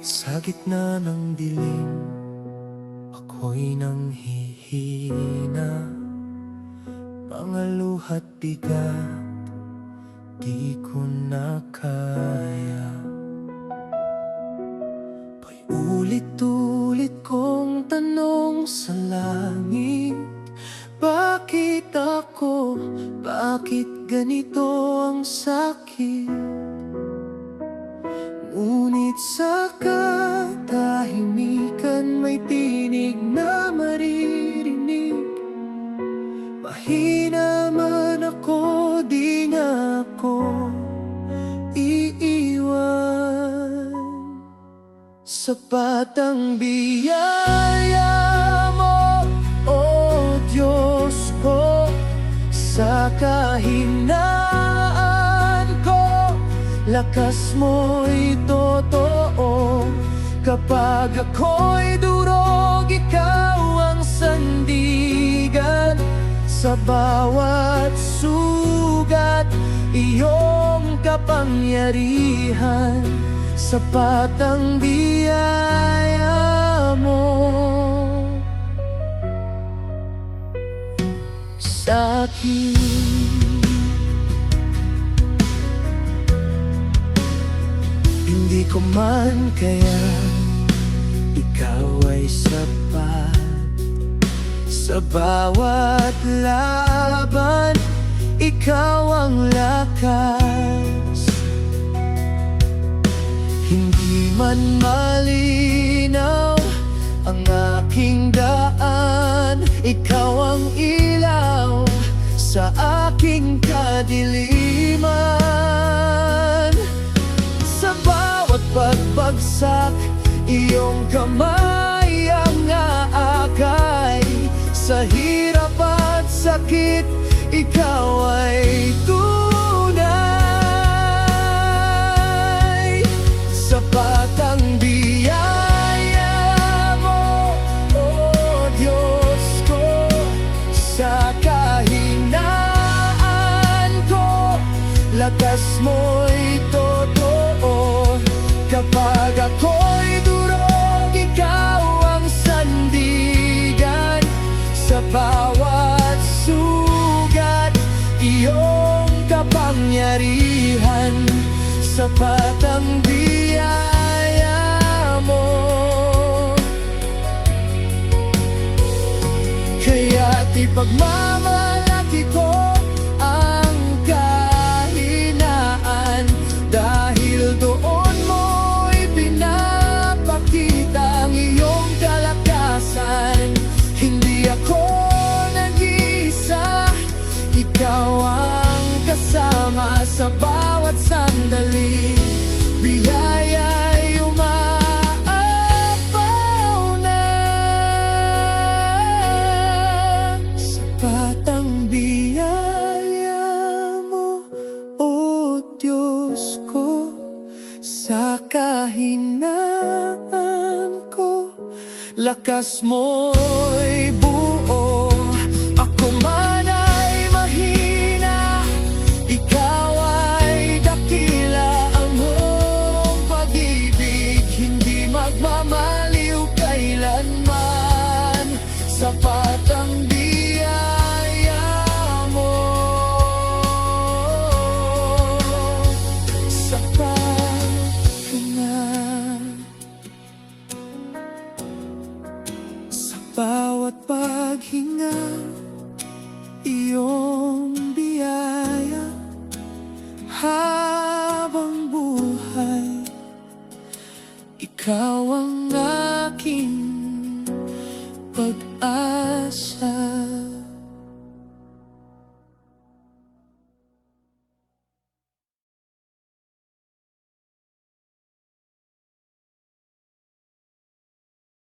Sa gitna ng dilim, ako'y nanghihina. Mga luha't bigat, di ko na kaya. Paulit-ulit kong tanong sa langit, bakit ako? Bakit ganito ang sakit? Ngunit sa katahimikan may tinig na maririnig. Mahina man ako, di nga ako iiwan. Sapat ang biyaya mo, O Diyos ko, sa kahinaan ko. Lakas mo'y totoo. Kapag ako'y durog, ikaw ang sandigan. Sa bawat sugat, iyong kapangyarihan. Sapat ang biyaya mo sa'kin. Hindi ko man kaya, ikaw ay sapat. Sa bawat laban, ikaw ang lakas. Hindi man malinaw ang aking daan, ikaw ang ilaw sa aking kadiliman. Sa bawat pagbagsak, iyong kamay ang aakay. Sa hirap at sakit, ikaw ay tunay. Sapat ang biyaya mo, O Diyos ko, sa kahinaan ko. Lakas mo'y totoo. Kapag ako'y durog, ikaw ang sandigan. Sa bawat sugat, iyong kapangyarihan. Sapat ang biyaya mo. Kaya't ipagmamalaki ko ang kahinaan, dahil doon mo'y pinapakita ang iyong kalakasan. Hindi ako nag-iisa, ikaw ang kasama sa bawat sandali. Biyaya'y umaapaw na. Sapat ang biyaya mo, O Diyos ko, sa kahinaan ko. Lakas mo'y buo, ako man ay mahina. Ikaw ay dakila, ang iyong pag-ibig hindi magmamaliw kailanman. Sapat